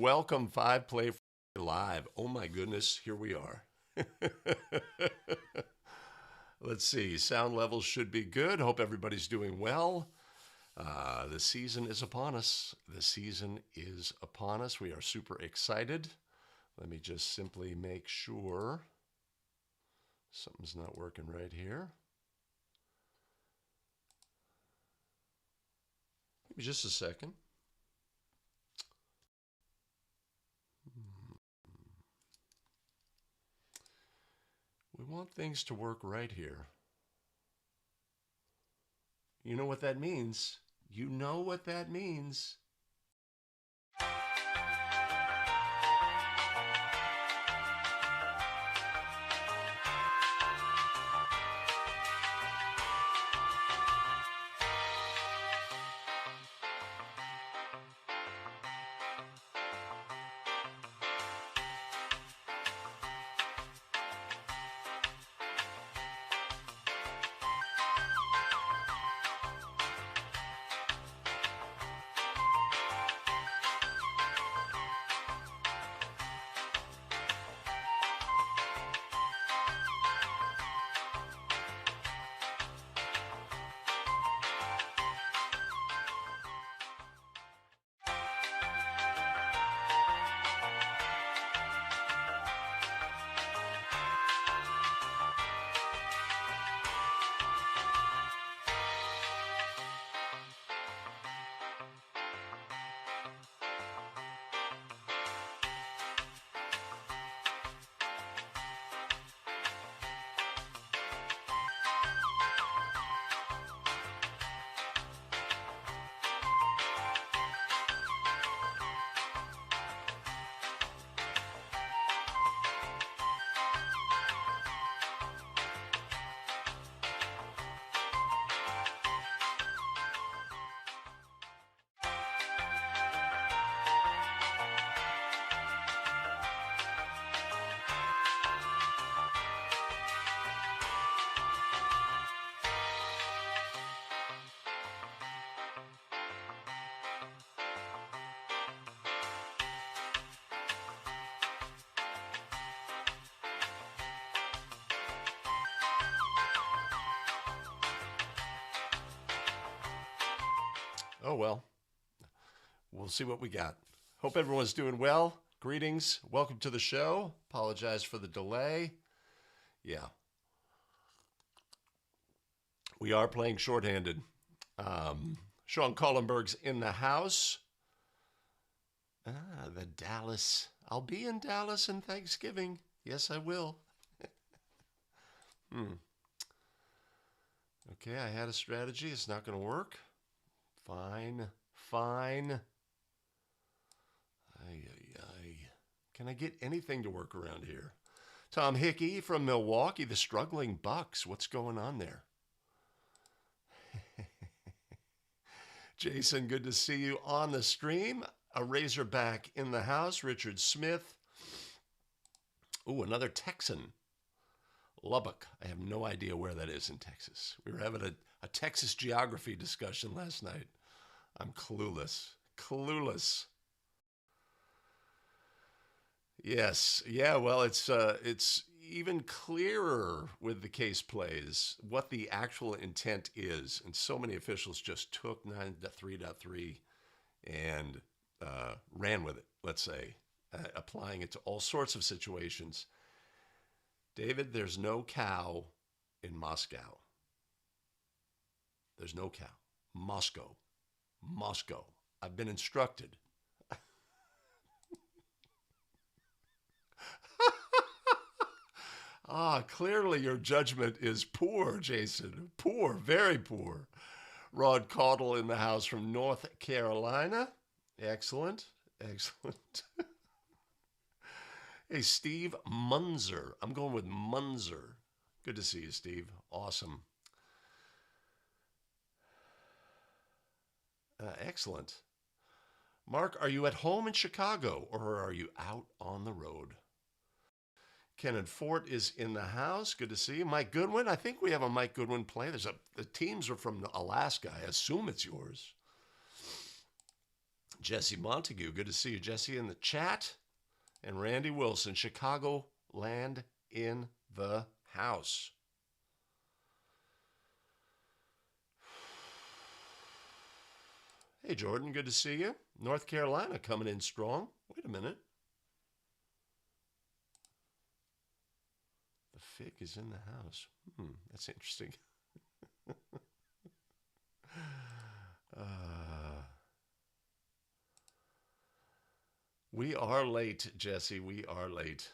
welcome 5Play Live. Oh my goodness, here we are. Let's see, sound levels should be good. Hope everybody's doing well. The season is upon us. The season is upon us. We are super excited. Let me just simply make sure something's not working right here. Give me just a second. We want things to work right here. You know what that means. You know what that means. Oh, well, we'll see what we got. Hope everyone's doing well. Greetings. Welcome to the show. Apologize for the delay. Yeah. We are playing shorthanded. Sean Collenberg's in the house. The Dallas. I'll be in Dallas in Thanksgiving. Yes, I will. Okay, I had a strategy. It's not going to work. Fine. Can I get anything to work around here? Tom Hickey from Milwaukee, the struggling Bucks. What's going on there? Jason, good to see you on the stream. A Razorback in the house. Richard Smith. Ooh, another Texan. Lubbock. I have no idea where that is in Texas. We were having a Texas geography discussion last night. I'm clueless. Yes. Yeah, well, it's even clearer with the case plays what the actual intent is. And so many officials just took 9.3.3 and ran with it, let's say, applying it to all sorts of situations. David, there's no cow in Moscow. There's no cow. Moscow. I've been instructed. Clearly your judgment is poor, Jason. Poor, very poor. Rod Caudle in the house from North Carolina. Excellent. Hey, Steve Munzer. I'm going with Munzer. Good to see you, Steve. Awesome. Excellent. Mark, are you at home in Chicago or are you out on the road? Ken and Fort is in the house. Good to see you. Mike Goodwin. I think we have a Mike Goodwin play. The teams are from Alaska. I assume it's yours. Jesse Montague, good to see you, Jesse, in the chat. And Randy Wilson, Chicago land in the house. Hey, Jordan, good to see you. North Carolina coming in strong. Wait a minute. The fig is in the house. That's interesting. We are late, Jesse. We are late.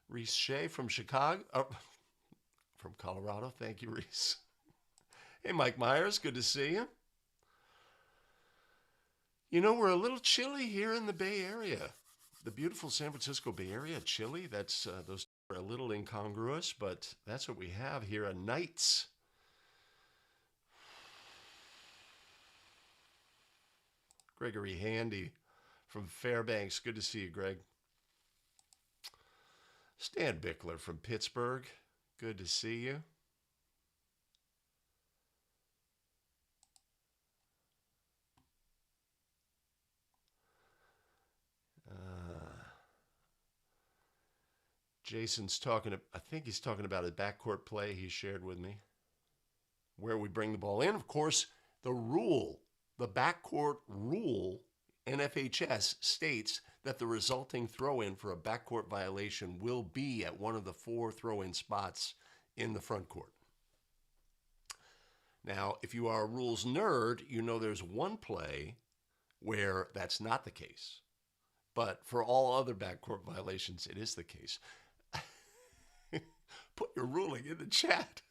Reese Shea from Chicago. From Colorado. Thank you, Reese. Hey, Mike Myers. Good to see you. You know, we're a little chilly here in the Bay Area. The beautiful San Francisco Bay Area, chilly. That's those are a little incongruous, but that's what we have here on nights. Gregory Handy from Fairbanks. Good to see you, Greg. Stan Bickler from Pittsburgh. Good to see you. Jason's talking, I think he's talking about a backcourt play he shared with me, where we bring the ball in. Of course, the rule, the backcourt rule, NFHS states that the resulting throw-in for a backcourt violation will be at one of the 4 throw-in spots in the front court. Now, if you are a rules nerd, you know there's one play where that's not the case. But for all other backcourt violations, it is the case. Put your ruling in the chat.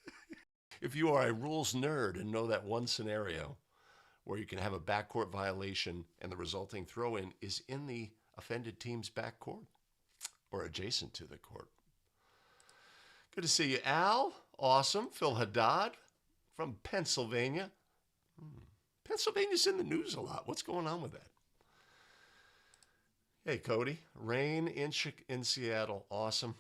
If you are a rules nerd and know that one scenario where you can have a backcourt violation and the resulting throw-in is in the offended team's backcourt or adjacent to the court. Good to see you, Al. Awesome. Phil Haddad from Pennsylvania. Pennsylvania's in the news a lot. What's going on with that? Hey, Cody. Rain in Seattle. Awesome.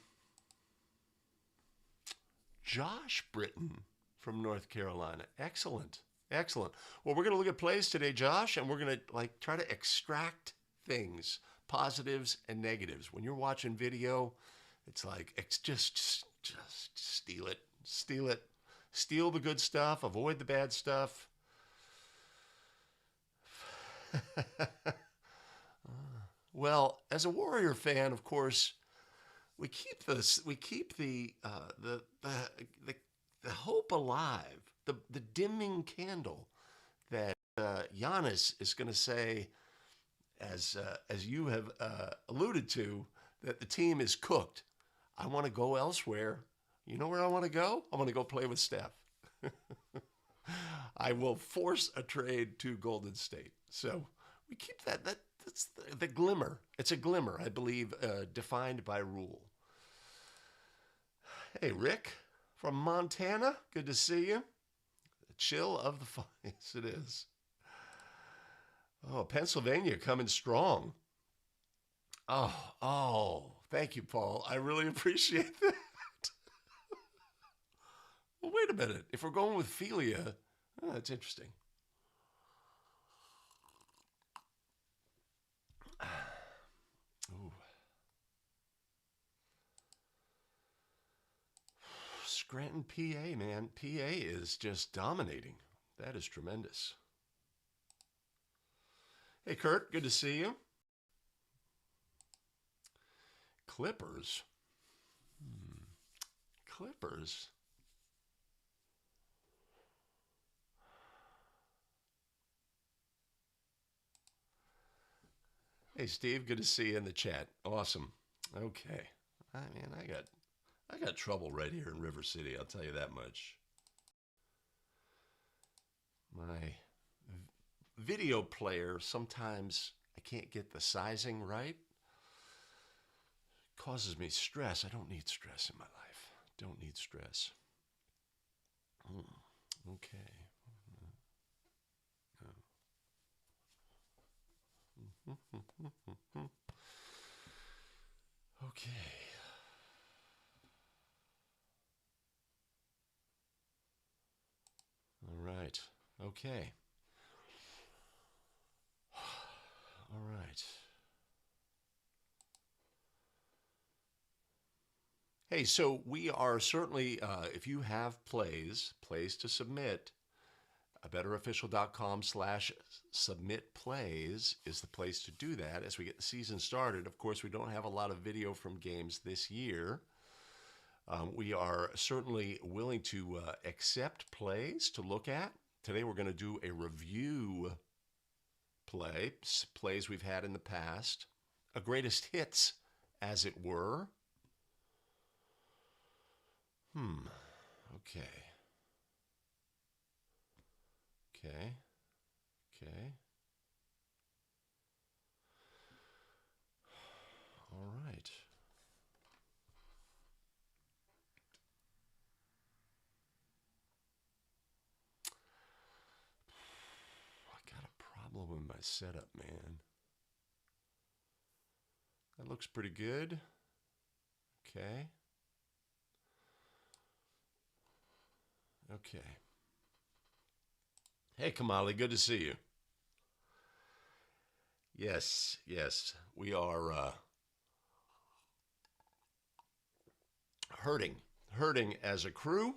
Josh Britton from North Carolina. Excellent. Excellent. Well, we're going to look at plays today, Josh, and we're going to try to extract things, positives and negatives. When you're watching video, it's just steal it. Steal it. Steal the good stuff. Avoid the bad stuff. Well, as a Warrior fan, of course, we keep the hope alive, the dimming candle that Giannis is going to say, as you have alluded to, that the team is cooked. I want to go elsewhere. You know where I want to go? I want to go play with Steph. I will force a trade to Golden State. So we keep that's the glimmer. It's a glimmer, I believe, defined by rule. Hey, Rick from Montana. Good to see you. The chill of the fun. Yes, it is. Oh, Pennsylvania coming strong. Oh, thank you, Paul. I really appreciate that. Well, wait a minute. If we're going with Philia, that's interesting. Ooh. Scranton, PA, man. PA is just dominating. That is tremendous. Hey, Kurt. Good to see you. Clippers. Clippers. Hey, Steve. Good to see you in the chat. Awesome. Okay. I got trouble right here in River City. I'll tell you that much. My video player, sometimes I can't get the sizing right. It causes me stress. I don't need stress in my life. Don't need stress. Okay. Okay. All right. Okay. All right. Hey, so we are certainly, if you have plays to submit, betterofficial.com/submit plays is the place to do that as we get the season started. Of course, we don't have a lot of video from games this year. We are certainly willing to accept plays to look at. Today we're going to do a review plays we've had in the past, a greatest hits, as it were. Okay. Okay. Okay. All right. I got a problem with my setup, man. That looks pretty good. Okay. Okay. Hey, Kamali, good to see you. Yes, yes. We are hurting as a crew,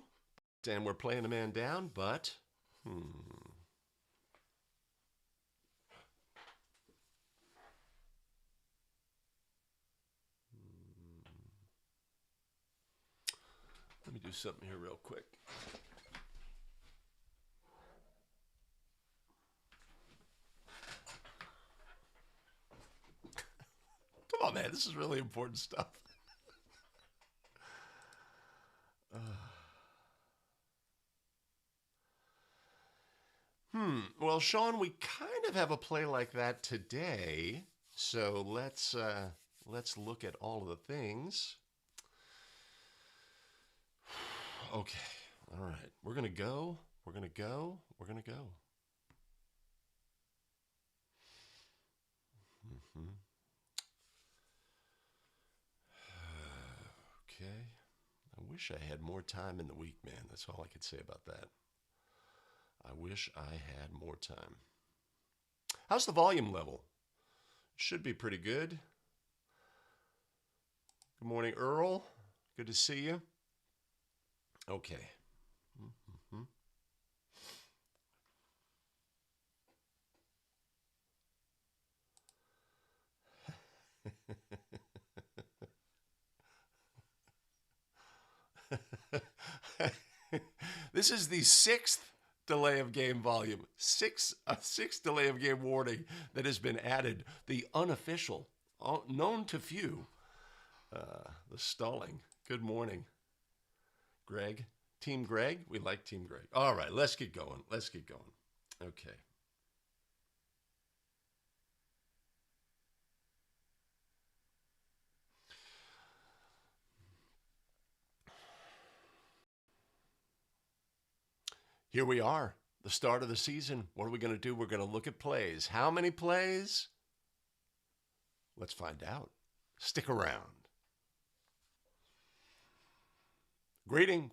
and we're playing a man down, but let me do something here real quick. Come on, man. This is really important stuff. Well, Sean, we kind of have a play like that today. So let's look at all of the things. Okay. All right. We're going to go. We're going to go. We're going to go. Okay. I wish I had more time in the week, man. That's all I could say about that. I wish I had more time. How's the volume level? Should be pretty good. Good morning, Earl. Good to see you. Okay. This is the sixth delay of game volume, sixth delay of game warning that has been added. The unofficial, known to few, the stalling. Good morning, Greg. Team Greg. We like Team Greg. All right, let's get going. Let's get going. Okay. Here we are, the start of the season. What are we going to do? We're going to look at plays. How many plays? Let's find out. Stick around.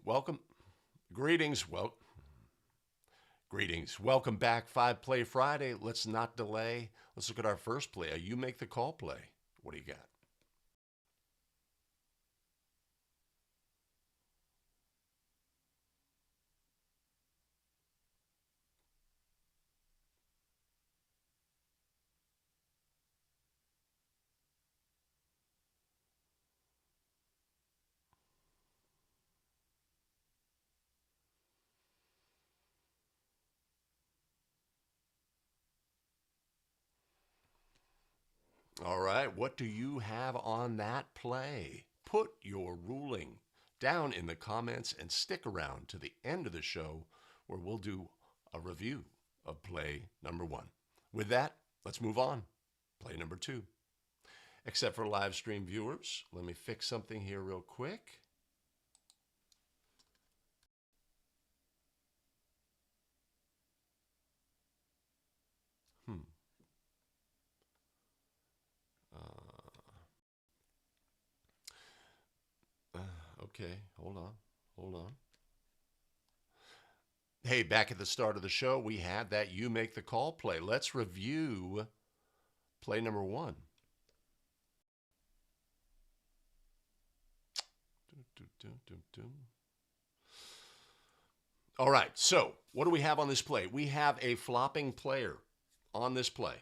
Welcome. Greetings, greetings. Welcome back, 5 Play Friday. Let's not delay. Let's look at our first play. You make the call play. What do you got? All right, what do you have on that play? Put your ruling down in the comments and stick around to the end of the show where we'll do a review of play number 1. With that, let's move on. Play number 2. Except for live stream viewers, let me fix something here real quick. Okay, hold on. Hey, back at the start of the show, we had that You Make the Call play. Let's review Play number 1. All right, so what do we have on this play? We have a flopping player on this play.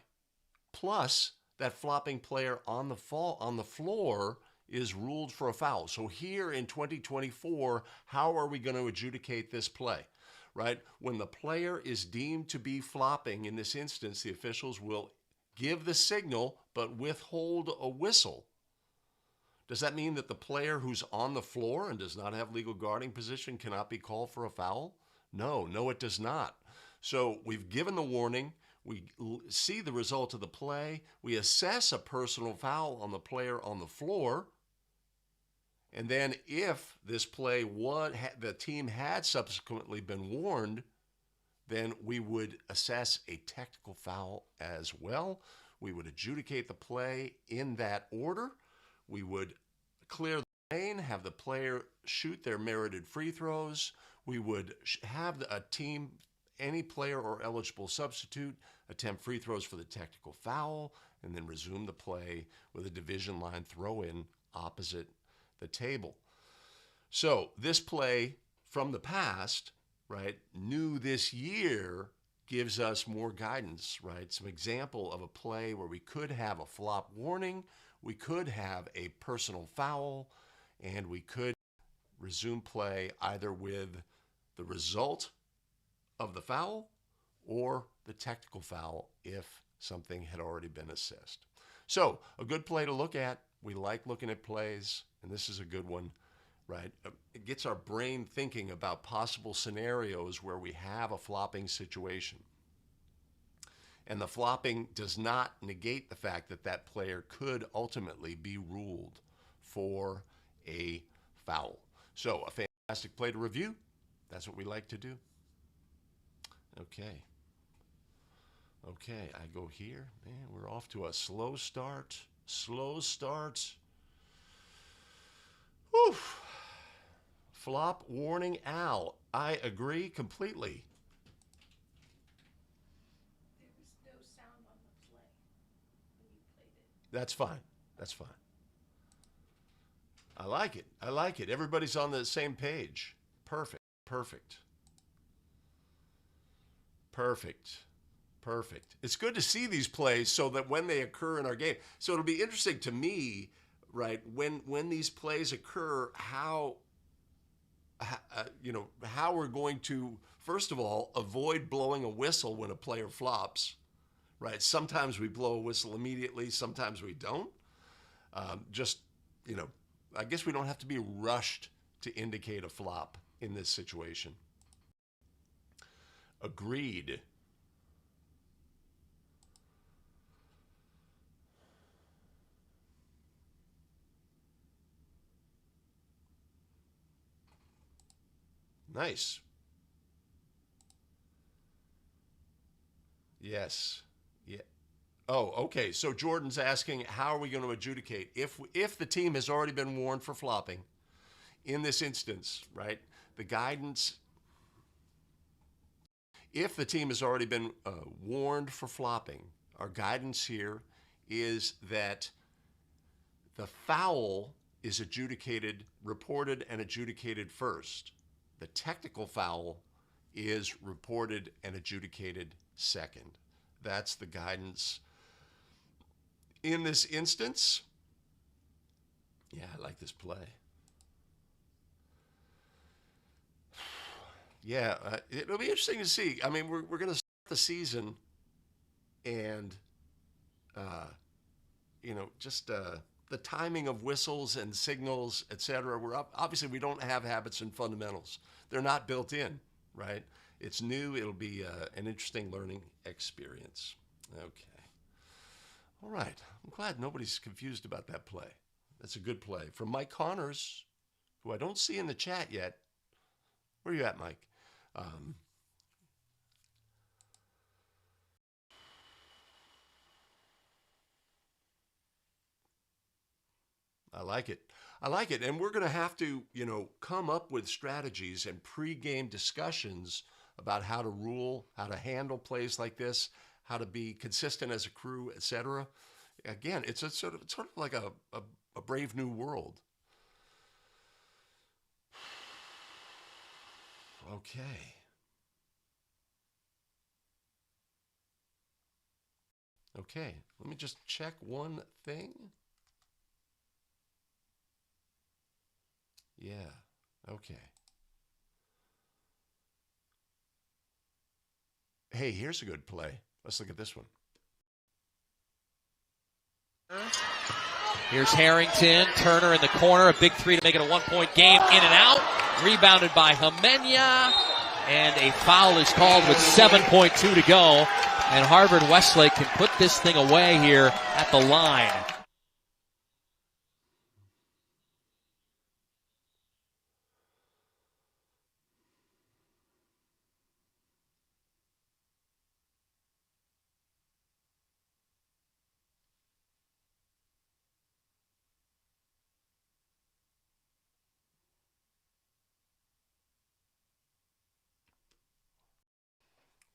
Plus, that flopping player on the floor is ruled for a foul. So here in 2024, how are we going to adjudicate this play? Right? When the player is deemed to be flopping, in this instance, the officials will give the signal but withhold a whistle. Does that mean that the player who's on the floor and does not have legal guarding position cannot be called for a foul? No, it does not. So we've given the warning. We see the result of the play. We assess a personal foul on the player on the floor. And then if this play, the team had subsequently been warned, then we would assess a technical foul as well. We would adjudicate the play in that order. We would clear the lane, have the player shoot their merited free throws. We would have a team, any player or eligible substitute, attempt free throws for the technical foul, and then resume the play with a division line throw-in opposite the table. So this play from the past, right, new this year, gives us more guidance, right? Some example of a play where we could have a flop warning, we could have a personal foul, and we could resume play either with the result of the foul or the technical foul if something had already been assessed. So a good play to look at. We like looking at plays, and this is a good one, right? It gets our brain thinking about possible scenarios where we have a flopping situation. And the flopping does not negate the fact that that player could ultimately be ruled for a foul. So a fantastic play to review. That's what we like to do. Okay. I go here. Man, we're off to a slow start. Whew. Flop warning, Al. I agree completely. There was no sound on the play when you played it. That's fine. I like it. Everybody's on the same page. Perfect. It's good to see these plays so that when they occur in our game. So it'll be interesting to me, right, when these plays occur, how we're going to, first of all, avoid blowing a whistle when a player flops, right? Sometimes we blow a whistle immediately, sometimes we don't. I guess we don't have to be rushed to indicate a flop in this situation. Agreed. Nice. Yes. Yeah. Oh, okay. So Jordan's asking, how are we going to adjudicate if the team has already been warned for flopping? In this instance, right? The guidance. If the team has already been warned for flopping, our guidance here is that the foul is reported and adjudicated first. The technical foul is reported and adjudicated second. That's the guidance. In this instance, yeah, I like this play. Yeah, it'll be interesting to see. I mean, we're going to start the season, and the timing of whistles and signals, etc. Obviously we don't have habits and fundamentals. They're not built in, right? It's new. It'll be an interesting learning experience. Okay. All right. I'm glad nobody's confused about that play. That's a good play from Mike Connors, who I don't see in the chat yet. Where are you at, Mike? I like it. And we're going to have to, come up with strategies and pre-game discussions about how to rule, how to handle plays like this, how to be consistent as a crew, etc. Again, it's sort of like a brave new world. Okay. Okay. Let me just check one thing. Yeah. Okay. Hey, here's a good play. Let's look at this one. Here's Harrington, Turner in the corner, a big three to make it a 1-point game, in and out, rebounded by Jimena, and a foul is called with 7.2 to go, and Harvard Westlake can put this thing away here at the line.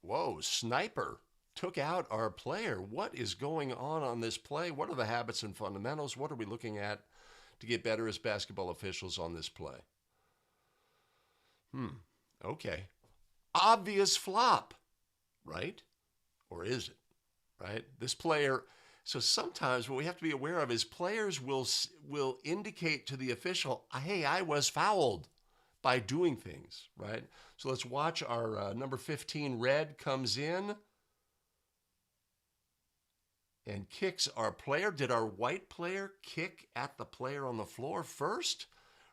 Whoa, sniper took out our player. What is going on this play? What are the habits and fundamentals? What are we looking at to get better as basketball officials on this play? Okay. Obvious flop, right? Or is it? Right? This player. So sometimes what we have to be aware of is players will indicate to the official, "Hey, I was fouled," by doing things, right? So let's watch our number 15 red comes in and kicks our player. Did our white player kick at the player on the floor first?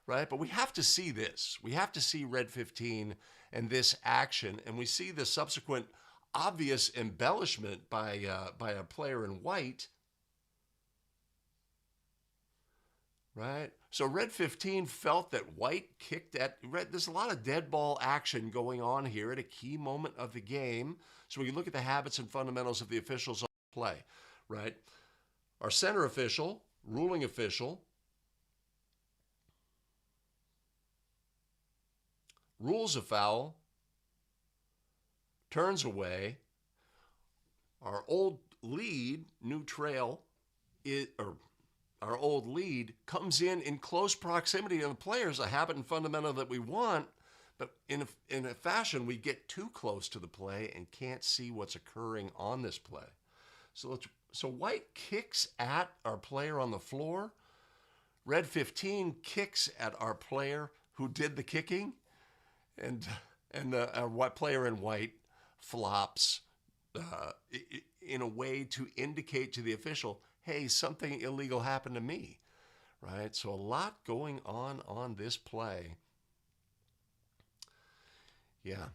Right? But we have to see this. We have to see red 15 and this action, and we see the subsequent obvious embellishment by a player in white. Right? So red 15 felt that white kicked at red. There's a lot of dead ball action going on here at a key moment of the game. So when you look at the habits and fundamentals of the officials on play, right? Our center official, ruling official, rules a foul, turns away. Our old lead, new trail, our old lead comes in close proximity to the players, a habit and fundamental that we want, but in a fashion we get too close to the play and can't see what's occurring on this play. So white kicks at our player on the floor. Red 15 kicks at our player who did the kicking, and our player in white flops in a way to indicate to the official, hey, something illegal happened to me, right? So a lot going on this play. Yeah.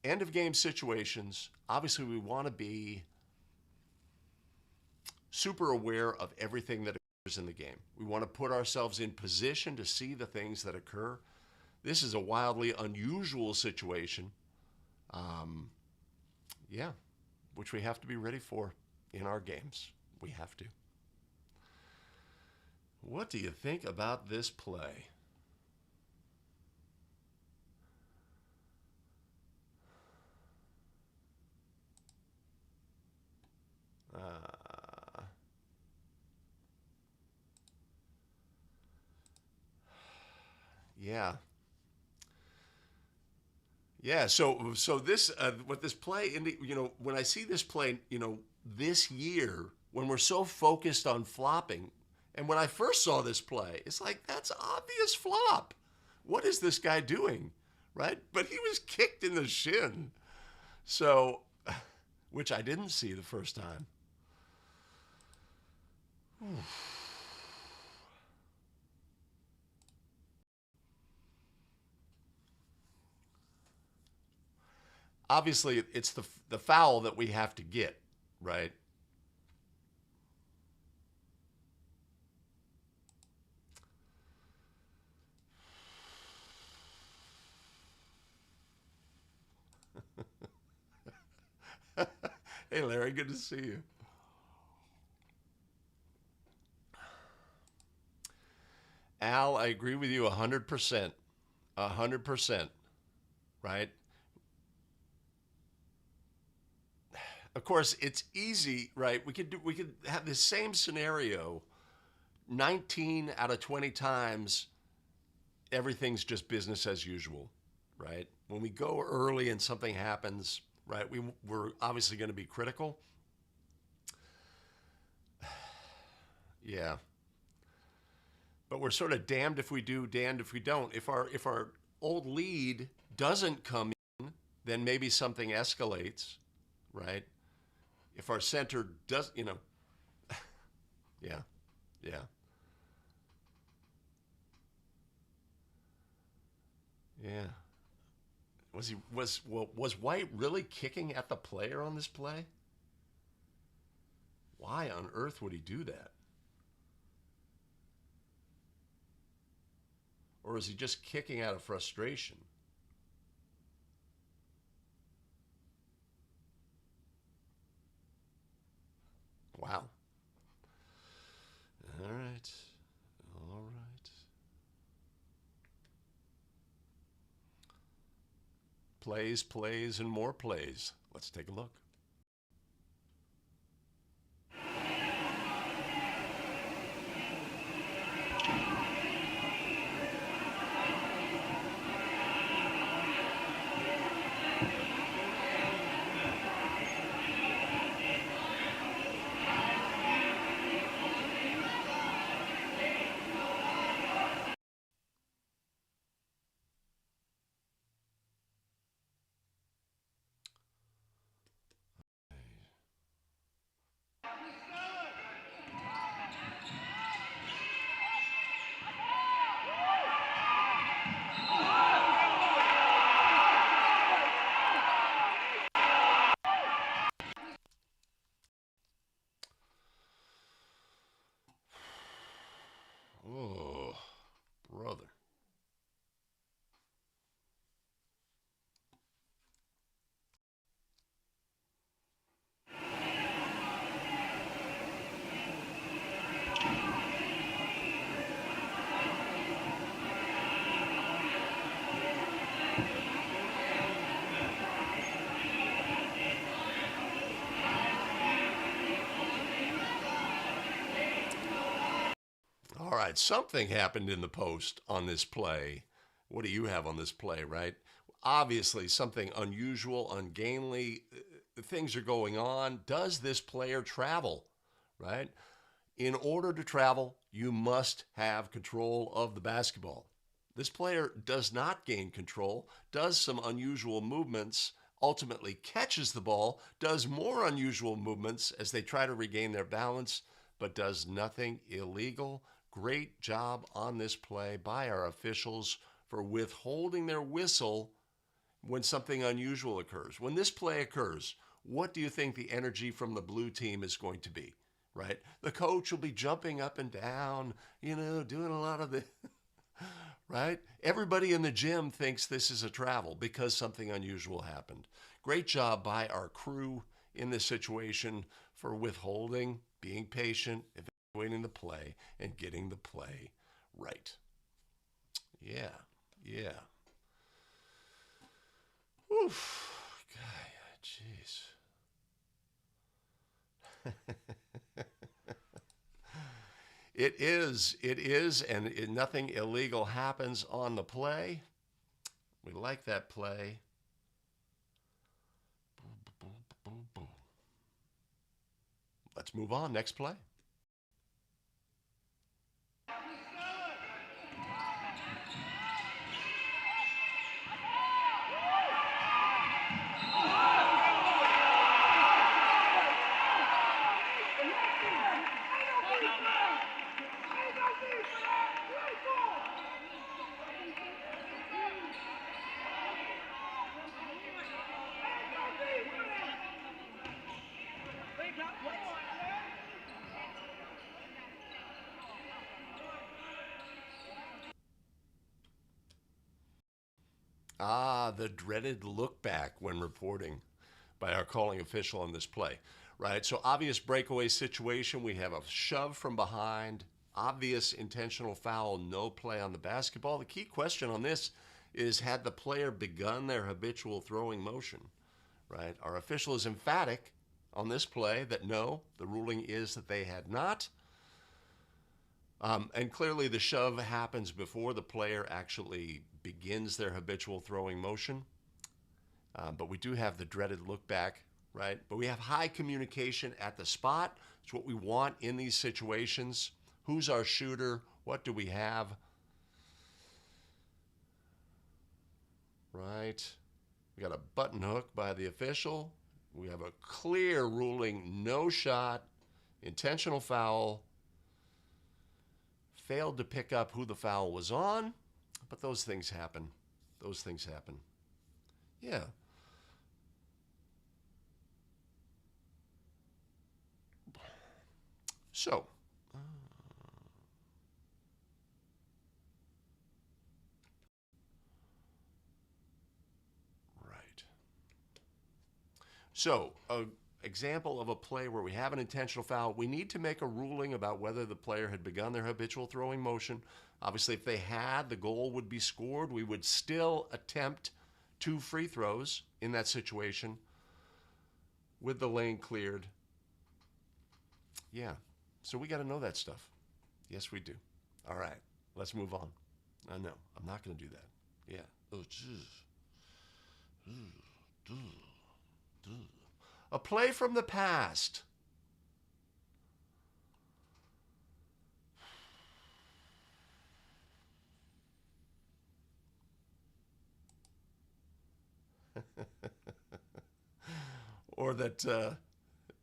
End of game situations. Obviously, we want to be super aware of everything that occurs in the game. We want to put ourselves in position to see the things that occur. This is a wildly unusual situation. Which we have to be ready for in our games. We have to. What do you think about this play? Yeah. Yeah, so this what this play when I see this play, this year when we're so focused on flopping, and when I first saw this play, it's like that's obvious flop. What is this guy doing? Right? But he was kicked in the shin. So which I didn't see the first time. Obviously it's the foul that we have to get, right? Hey, Larry, good to see you. Al, I agree with you 100%. 100%, right? Of course, it's easy, right? We could have the same scenario 19 out of 20 times. Everything's just business as usual, right? When we go early and something happens, right? We're obviously going to be critical. Yeah. But we're sort of damned if we do, damned if we don't. If our old lead doesn't come in, then maybe something escalates, right? If our center does, yeah, yeah, yeah. Was White really kicking at the player on this play? Why on earth would he do that? Or is he just kicking out of frustration? Wow. All right. All right. Plays, plays, and more plays. Let's take a look. Oh, brother. All right, something happened in the post on this play. What do you have on this play, right? Obviously, something unusual, ungainly. Things are going on. Does this player travel, right? In order to travel, you must have control of the basketball. This player does not gain control, does some unusual movements, ultimately catches the ball, does more unusual movements as they try to regain their balance, but does nothing illegal. Great job on this play by our officials for withholding their whistle when something unusual occurs. When this play occurs, what do you think the energy from the blue team is going to be? Right? The coach will be jumping up and down, doing a lot of the, right? Everybody in the gym thinks this is a travel because something unusual happened. Great job by our crew in this situation for withholding, being patient, evaluating the play, and getting the play right. Yeah, yeah. Oof. God, jeez. It is, and nothing illegal happens on the play. We like that play. Boom, boom, boom, boom. Let's move on. Next play. The dreaded look back when reporting by our calling official on this play, right? So obvious breakaway situation. We have a shove from behind, obvious intentional foul, no play on the basketball. The key question on this is, had the player begun their habitual throwing motion, right? Our official is emphatic on this play that no, the ruling is that they had not. And clearly the shove happens before the player actually begins their habitual throwing motion. But we do have the dreaded look back, right? But we have high communication at the spot. It's what we want in these situations. Who's our shooter? What do we have? Right. We got a button hook by the official. We have a clear ruling, no shot, intentional foul. Failed to pick up who the foul was on, but those things happen. Those things happen. Yeah. So, right. So, an example of a play where we have an intentional foul, we need to make a ruling about whether the player had begun their habitual throwing motion. Obviously, if they had, the goal would be scored. We would still attempt 2 free throws in that situation with the lane cleared. Yeah. So we got to know that stuff. Yes, we do. All right. Let's move on. No, I'm not going to do that. Yeah. A play from the past. Or that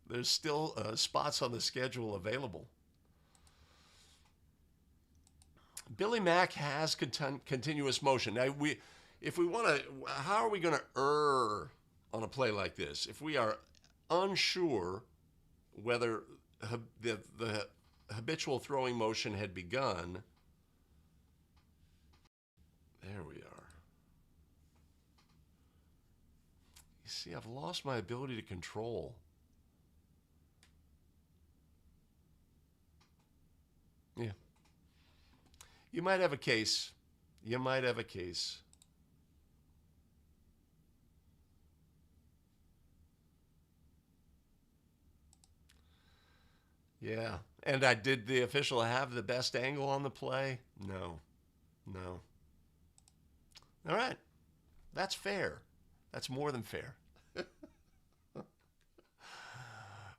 there's still spots on the schedule available. Billy Mack has continuous motion. Now, if we want to, how are we going to err on a play like this? If we are unsure whether the habitual throwing motion had begun, there we are. You see, I've lost my ability to control. Yeah. You might have a case. You might have a case. Yeah. And did the official have the best angle on the play? No. No. All right. That's fair. That's more than fair.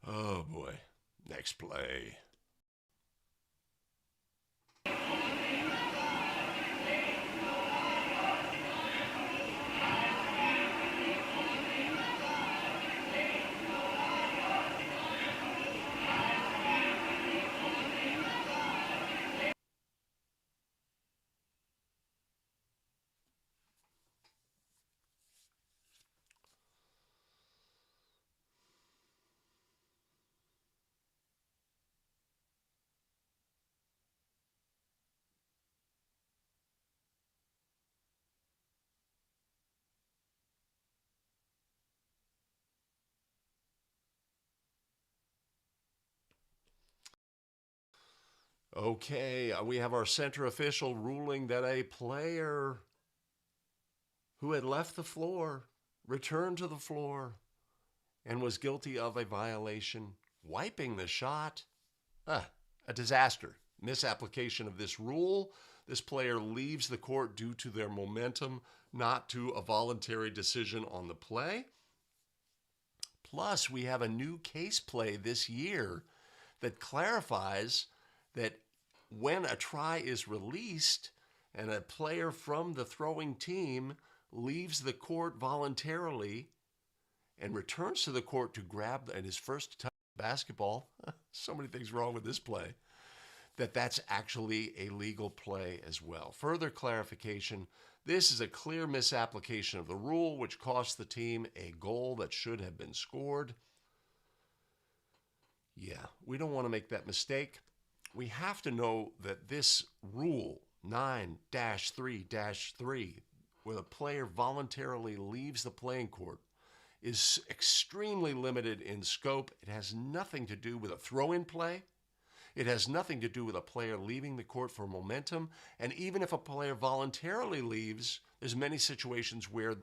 Oh, boy. Next play. Okay, we have our center official ruling that a player who had left the floor returned to the floor and was guilty of a violation, wiping the shot. A disaster. Misapplication of this rule. This player leaves the court due to their momentum, not to a voluntary decision on the play. Plus, we have a new case play this year that clarifies that when a try is released and a player from the throwing team leaves the court voluntarily and returns to the court to grab at his first touch basketball, so many things wrong with this play, that's actually a legal play as well. Further clarification, this is a clear misapplication of the rule, which cost the team a goal that should have been scored. Yeah, we don't want to make that mistake. We have to know that this rule, 9-3-3, where the player voluntarily leaves the playing court, is extremely limited in scope. It has nothing to do with a throw-in play. It has nothing to do with a player leaving the court for momentum. And even if a player voluntarily leaves, there's many situations where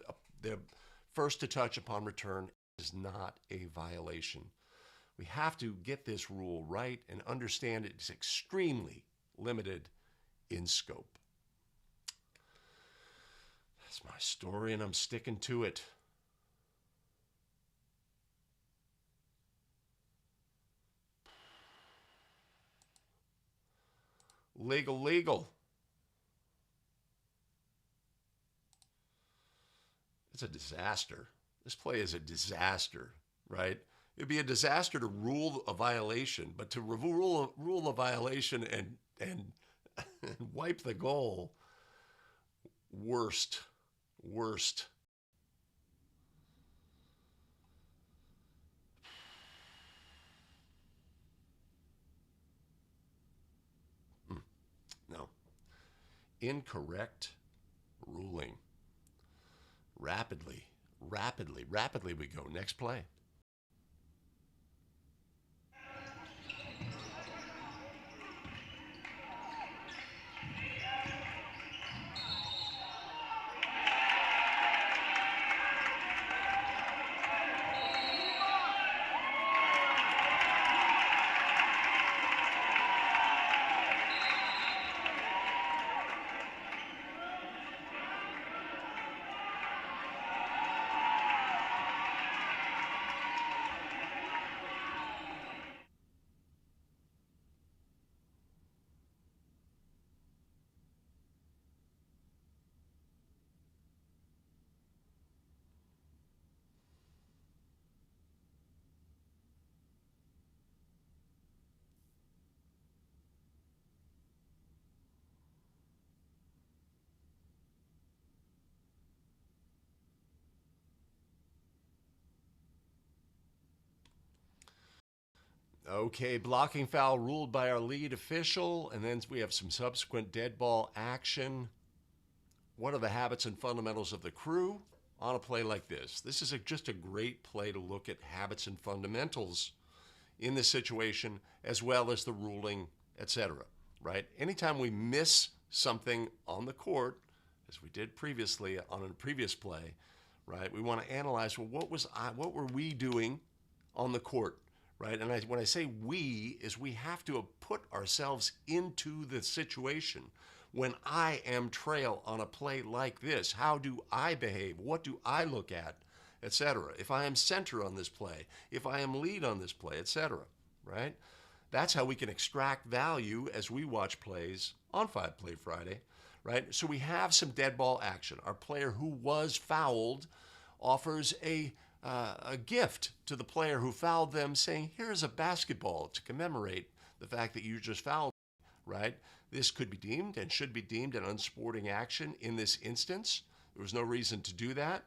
the first to touch upon return is not a violation. We have to get this rule right and understand it's extremely limited in scope. That's my story, and I'm sticking to it. Legal. It's a disaster. This play is a disaster, right? It'd be a disaster to rule a violation, but to rule a violation and wipe the goal, worst. No. Incorrect ruling. Rapidly we go. Next play. Okay, blocking foul ruled by our lead official, and then we have some subsequent dead ball action. What are the habits and fundamentals of the crew on a play like this? This is just a great play to look at habits and fundamentals in this situation, as well as the ruling, etc. Right? Anytime we miss something on the court, as we did previously on a previous play, right? We want to analyze, well, what were we doing on the court? Right? And when I say we, is we have to put ourselves into the situation. When I am trail on a play like this, how do I behave? What do I look at? Etc. If I am center on this play, if I am lead on this play, etc. Right? That's how we can extract value as we watch plays on 5 Play Friday. Right? So we have some dead ball action. Our player who was fouled offers a gift to the player who fouled them, saying, here's a basketball to commemorate the fact that you just fouled, right? This could be deemed and should be deemed an unsporting action in this instance. There was no reason to do that.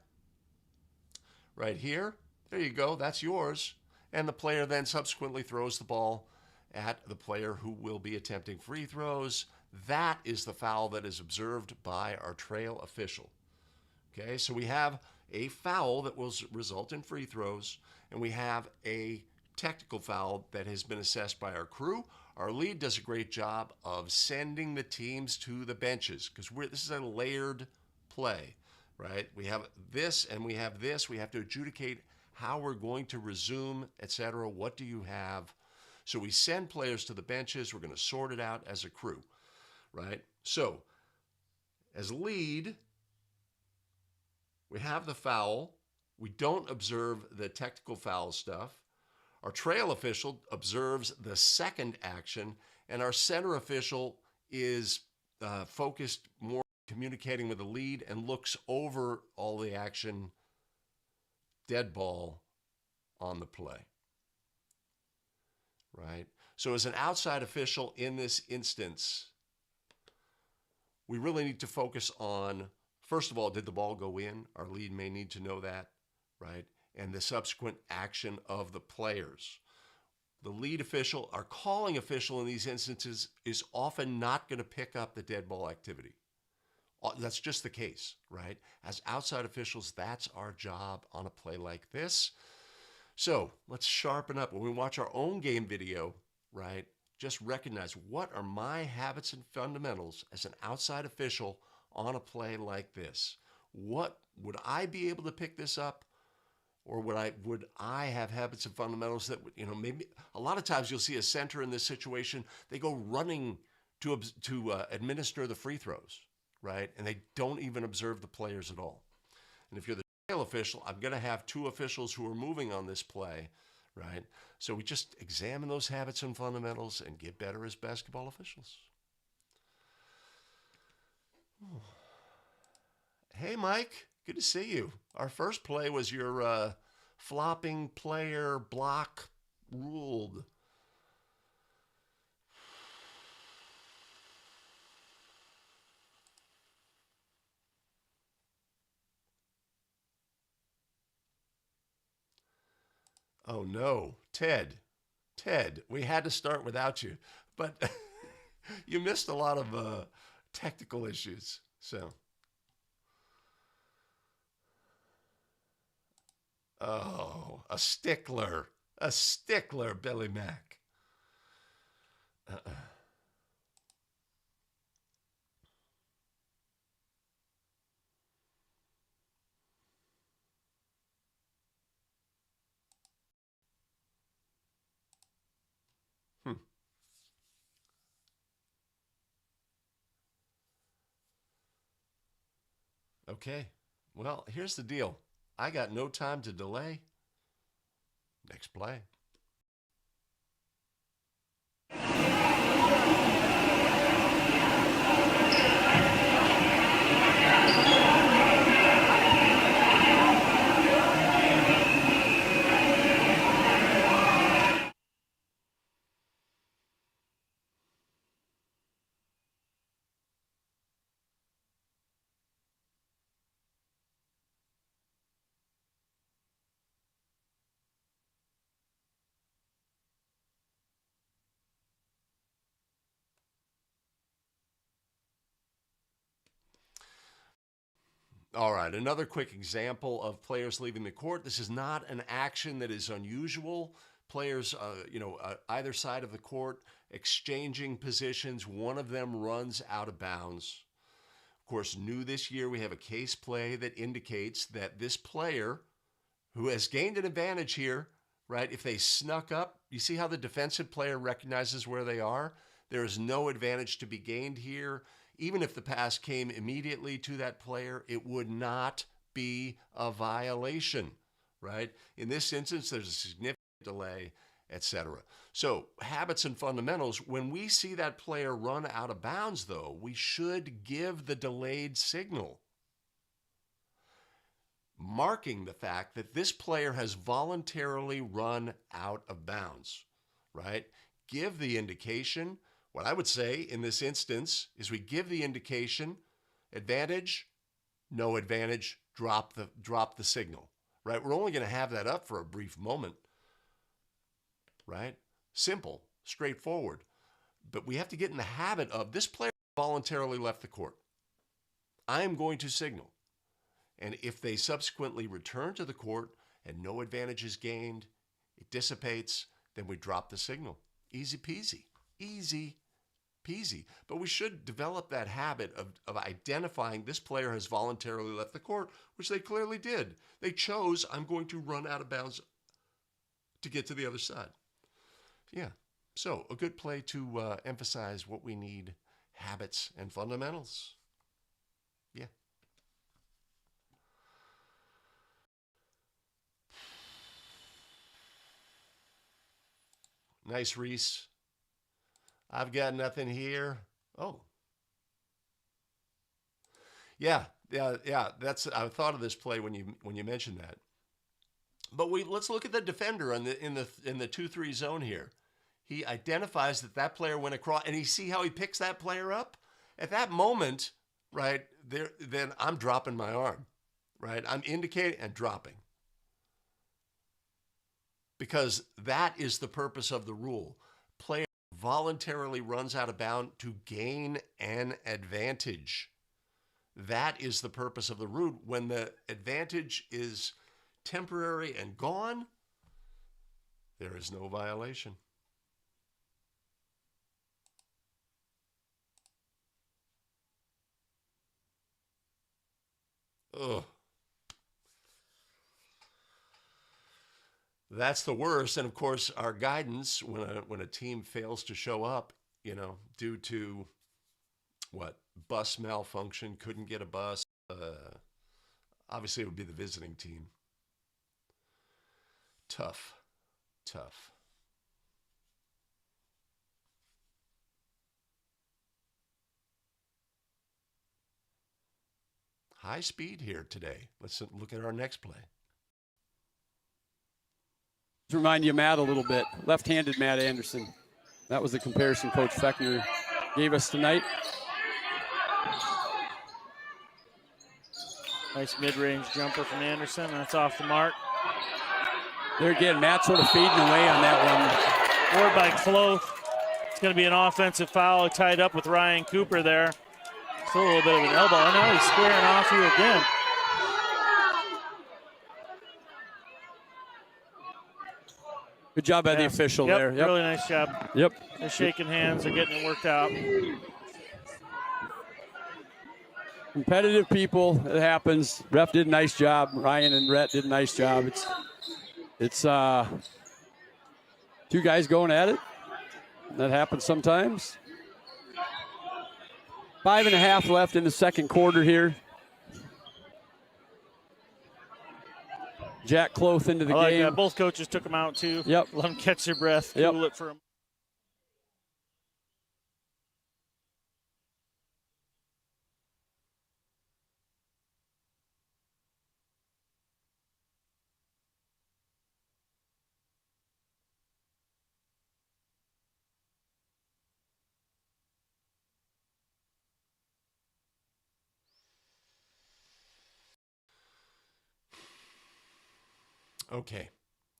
Right here, there you go, that's yours. And the player then subsequently throws the ball at the player who will be attempting free throws. That is the foul that is observed by our trail official. Okay, so we have a foul that will result in free throws, and we have a technical foul that has been assessed by our crew. Our lead does a great job of sending the teams to the benches because this is a layered play, right? We have this and we have this. We have to adjudicate how we're going to resume, etc. What do you have? So we send players to the benches. We're going to sort it out as a crew, right? So as lead, we have the foul. We don't observe the technical foul stuff. Our trail official observes the second action, and our center official is focused more communicating with the lead and looks over all the action, dead ball on the play. Right? So as an outside official in this instance, we really need to focus on, first of all, did the ball go in? Our lead may need to know that, right? And the subsequent action of the players. The lead official, our calling official in these instances, is often not going to pick up the dead ball activity. That's just the case, right? As outside officials, that's our job on a play like this. So let's sharpen up. When we watch our own game video, right, just recognize, what are my habits and fundamentals as an outside official on a play like this? What would I be able to pick this up Or would I have habits and fundamentals that would, maybe a lot of times you'll see a center in this situation, they go running to administer the free throws, right? And they don't even observe the players at all. And if you're the trail official, I'm going to have two officials who are moving on this play, right? So we just examine those habits and fundamentals and get better as basketball officials. Hey, Mike, good to see you. Our first play was your flopping player block ruled. Oh, no. Ted, we had to start without you, but you missed a lot of technical issues. So, oh, a stickler, Billy Mack. Hmm. Okay. Well, here's the deal. I got no time to delay. Next play. All right, another quick example of players leaving the court. This is not an action that is unusual. Players, either side of the court exchanging positions. One of them runs out of bounds. Of course, new this year, we have a case play that indicates that this player who has gained an advantage here, right? If they snuck up, you see how the defensive player recognizes where they are? There is no advantage to be gained here. Even if the pass came immediately to that player, it would not be a violation, right? In this instance, there's a significant delay, etc. So habits and fundamentals, when we see that player run out of bounds, though, we should give the delayed signal, marking the fact that this player has voluntarily run out of bounds, right? Give the indication. What I would say in this instance is we give the indication, advantage, no advantage, drop the signal, right? We're only going to have that up for a brief moment, right? Simple, straightforward. But we have to get in the habit of this player voluntarily left the court. I am going to signal. And if they subsequently return to the court and no advantage is gained, it dissipates, then we drop the signal. Easy peasy. Easy peasy. But we should develop that habit of identifying this player has voluntarily left the court, which they clearly did. They chose, I'm going to run out of bounds to get to the other side. Yeah. So a good play to emphasize what we need, habits and fundamentals. Yeah. Nice, Reese. I've got nothing here. Oh. Yeah. That's I thought of this play when you mentioned that. But let's look at the defender in the 2-3 zone here. He identifies that player went across, and you see how he picks that player up? At that moment, right, then I'm dropping my arm, right? I'm indicating and dropping. Because that is the purpose of the rule. Player voluntarily runs out of bounds to gain an advantage. That is the purpose of the rule. When the advantage is temporary and gone, there is no violation. Ugh. That's the worst. And of course, our guidance when a team fails to show up, due to what, bus malfunction, couldn't get a bus. Obviously, it would be the visiting team. Tough, tough. High speed here today. Let's look at our next play. Remind you of Matt a little bit. Left-handed Matt Anderson. That was the comparison Coach Fechner gave us tonight. Nice mid-range jumper from Anderson. That's off the mark. There again, Matt sort of fading away on that one. Forward by Cloth. It's going to be an offensive foul tied up with Ryan Cooper there. Still a little bit of an elbow. And now he's squaring off you again. Good job by the official there. Yep. Really nice job. Yep. They're shaking hands. They're getting it worked out. Competitive people. It happens. Ref did a nice job. Ryan and Rhett did a nice job. It's two guys going at it. That happens sometimes. 5.5 left in the second quarter here. Jack Cloth into the game. That. Both coaches took them out too. Yep. Let them catch their breath. Yep. Cool it for them. Okay,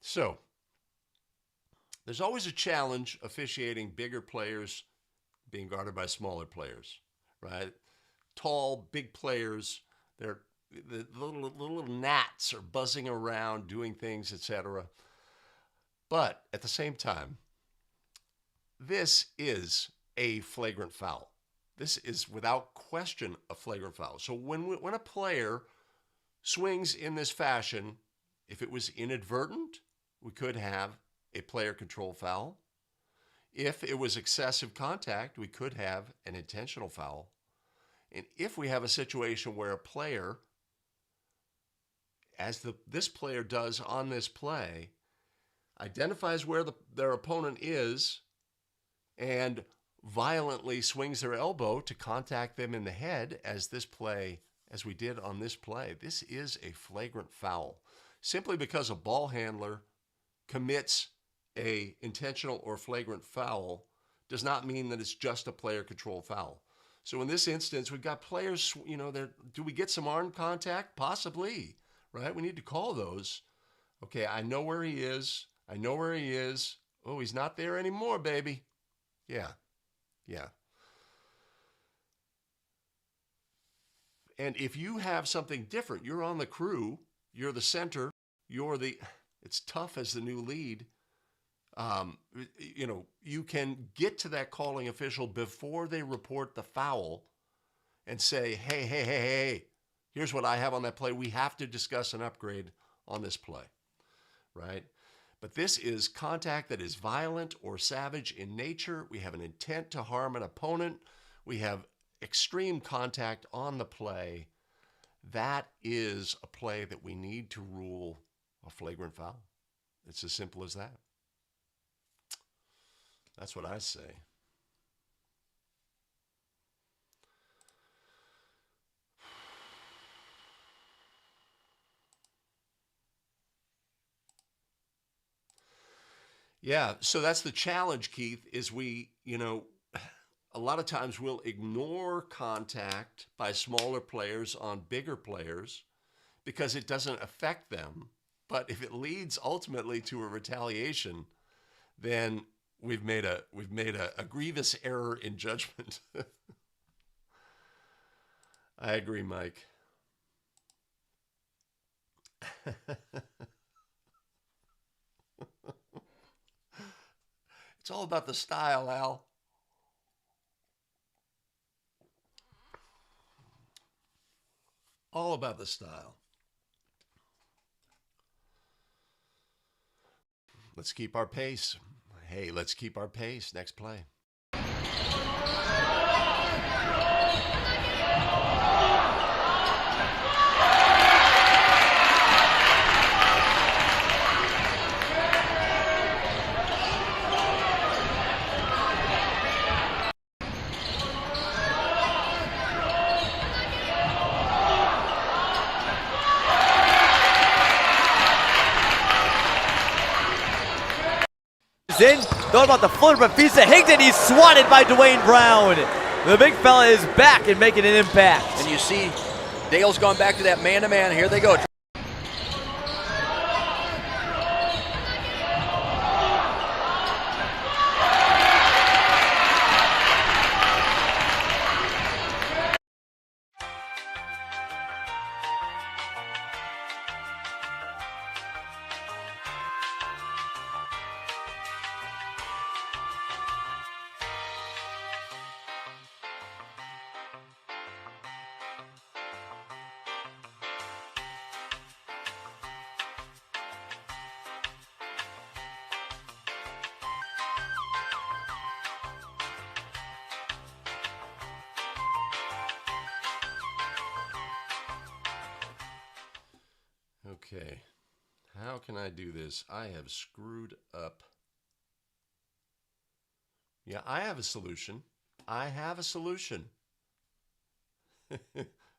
so there's always a challenge officiating bigger players being guarded by smaller players, right? Tall, big players, the little gnats are buzzing around, doing things, etc. But at the same time, this is a flagrant foul. This is without question a flagrant foul. So when a player swings in this fashion, if it was inadvertent, we could have a player control foul. If it was excessive contact, we could have an intentional foul. And if we have a situation where a player, as this player does on this play, identifies where their opponent is and violently swings their elbow to contact them in the head, as we did on this play, this is a flagrant foul. Simply because a ball handler commits a intentional or flagrant foul does not mean that it's just a player control foul. So in this instance, we've got players, do we get some arm contact? Possibly, right? We need to call those. Okay, I know where he is. I know where he is. Oh, he's not there anymore, baby. Yeah. And if you have something different, you're on the crew, you're the center, it's tough as the new lead. You can get to that calling official before they report the foul and say, hey, here's what I have on that play. We have to discuss an upgrade on this play, right? But this is contact that is violent or savage in nature. We have an intent to harm an opponent. We have extreme contact on the play. That is a play that we need to rule a flagrant foul. It's as simple as that. That's what I say. Yeah, so that's the challenge, Keith, is a lot of times we'll ignore contact by smaller players on bigger players because it doesn't affect them. But if it leads ultimately to a retaliation, then we've made a grievous error in judgment. I agree, Mike. It's all about the style, Al. All about the style. Let's keep our pace. Hey, let's keep our pace. Next play. In, thought about the floater, but beats it. Higdon, he's swatted by Dwayne Brown. The big fella is back and making an impact. And you see Dale's gone back to that man-to-man. Here they go. Okay, how can I do this? I have screwed up. Yeah, I have a solution. I have a solution.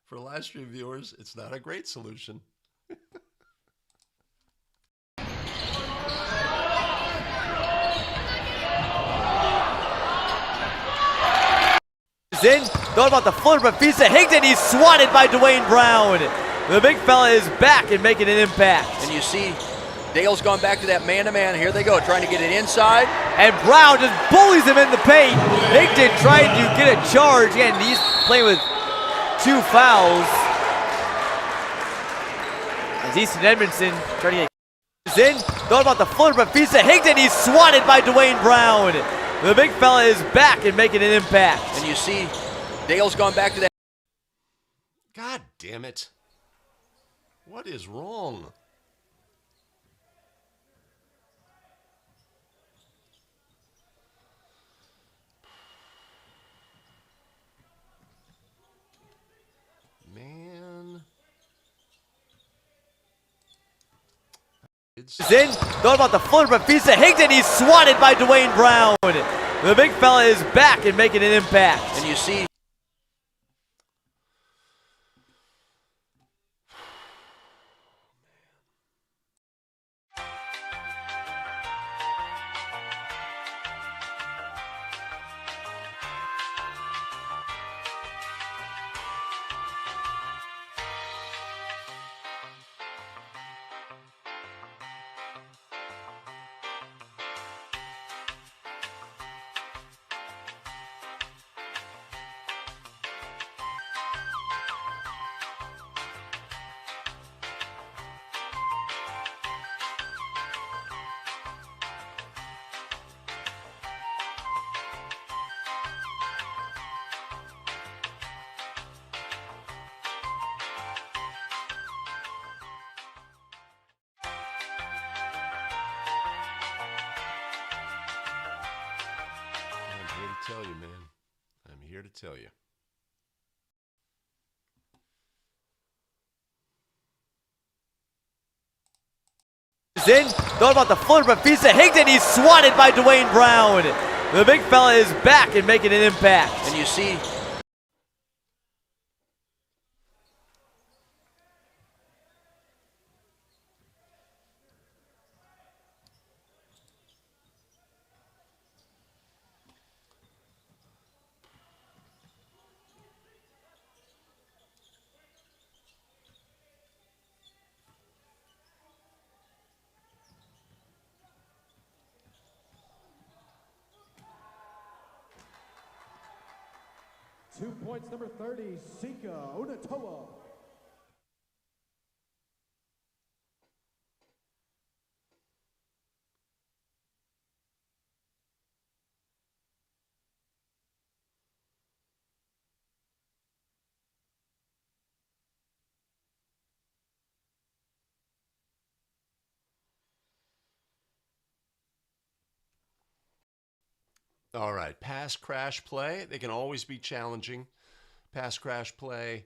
For live stream viewers, it's not a great solution. In, thought about the floater, but beats it. Higdon, he's swatted by Dwayne Brown. The big fella is back and making an impact. And you see Dale's gone back to that man-to-man. Here they go, trying to get it inside. And Brown just bullies him in the paint. Higdon trying to get a charge. Again, he's playing with 2 fouls. As Easton Edmondson trying to get in, thought about the floater, but beats it. Higdon, he's swatted by Dwayne Brown. The big fella is back and making an impact. And you see Dale's gone back to that. God damn it. What is wrong? Man. In, thought about the floater, but beats it. Higdon, he's swatted by Dwayne Brown. The big fella is back and making an impact. And you see I'm here to tell you, man. I'm here to tell you. In, thought about the floater, but beats it. Higdon, he's swatted by Dwayne Brown. The big fella is back and making an impact. and you see Two points, number 30, Sika Onatoa. All right, pass crash play. They can always be challenging. Pass crash play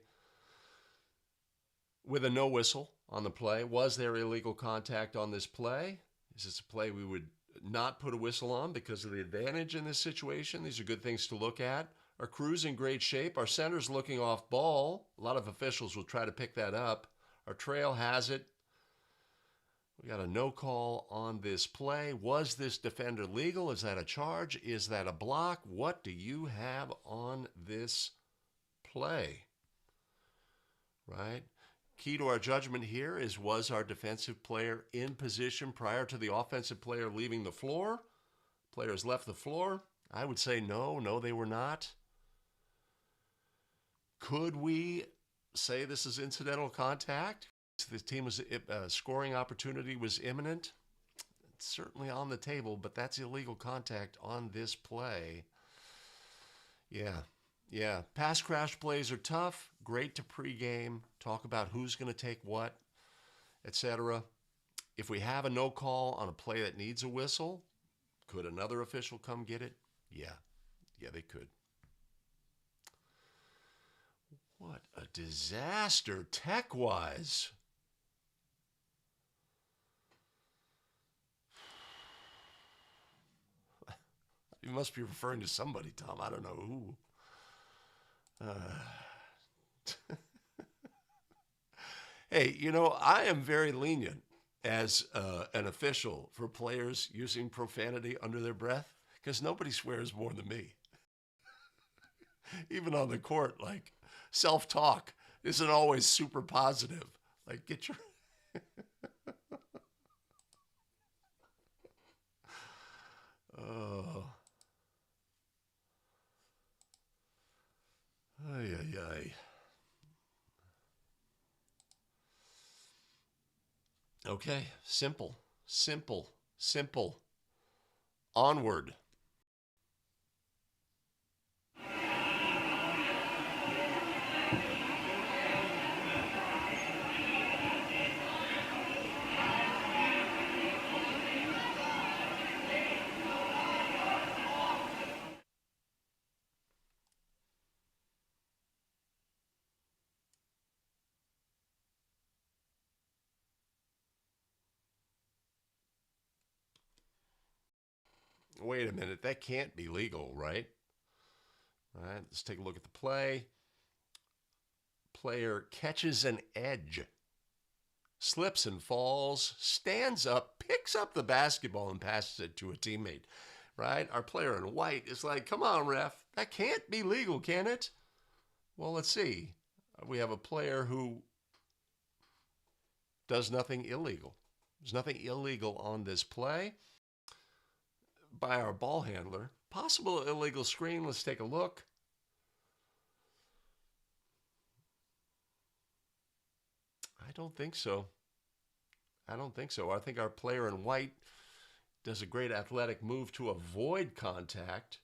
with a no whistle on the play. Was there illegal contact on this play? Is this a play we would not put a whistle on because of the advantage in this situation? These are good things to look at. Our crew's in great shape. Our center's looking off ball. A lot of officials will try to pick that up. Our trail has it. We got a no call on this play. Was this defender legal? Is that a charge? Is that a block? What do you have on this play? Right? Key to our judgment here is, was our defensive player in position prior to the offensive player leaving the floor? Players left the floor? I would say no, they were not. Could we say this is incidental contact? The team's scoring opportunity was imminent. It's certainly on the table, but that's illegal contact on this play. Yeah. Pass crash plays are tough. Great to pregame. Talk about who's going to take what, etc. If we have a no call on a play that needs a whistle, could another official come get it? Yeah, they could. What a disaster tech-wise. You must be referring to somebody, Tom. I don't know who. Hey, I am very lenient as an official for players using profanity under their breath, because nobody swears more than me. Even on the court, like, self-talk isn't always super positive. Like, get your... Oh. Ay. Okay, simple. Onward. Wait a minute, that can't be legal, right? All right, let's take a look at the play. Player catches an edge, slips and falls, stands up, picks up the basketball and passes it to a teammate, right? Our player in white is like, come on, ref, that can't be legal, can it? Well, let's see. We have a player who does nothing illegal. There's nothing illegal on this play by our ball handler. Possible illegal screen. Let's take a look. I don't think so. I think our player in white does a great athletic move to avoid contact.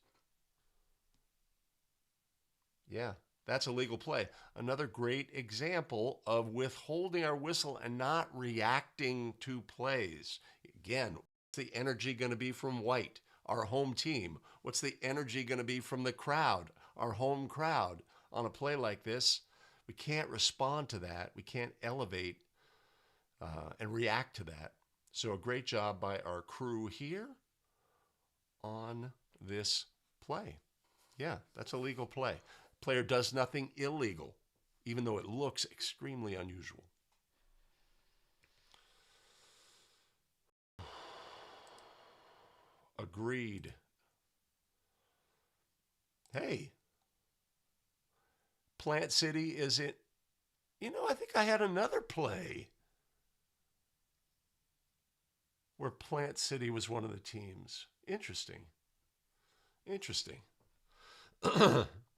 Yeah, that's a legal play. Another great example of withholding our whistle and not reacting to plays. Again, what's the energy going to be from white, our home team? What's the energy going to be from the crowd, our home crowd? On a play like this, we can't respond to that. We can't elevate and react to that. So a great job by our crew here on this play. Yeah, that's a legal play. Player does nothing illegal, even though it looks extremely unusual. Agreed. Hey, Plant City is it? I think I had another play where Plant City was one of the teams. Interesting.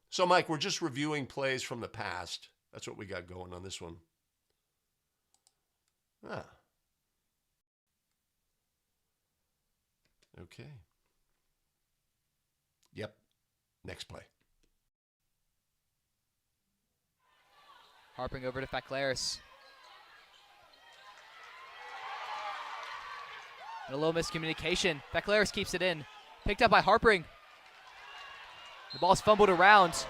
So, Mike, we're just reviewing plays from the past. That's what we got going on this one. Okay. Yep. Next play. Harping over to Faclaris. And a little miscommunication. Faclaris keeps it in. Picked up by Harpering. The ball's fumbled around.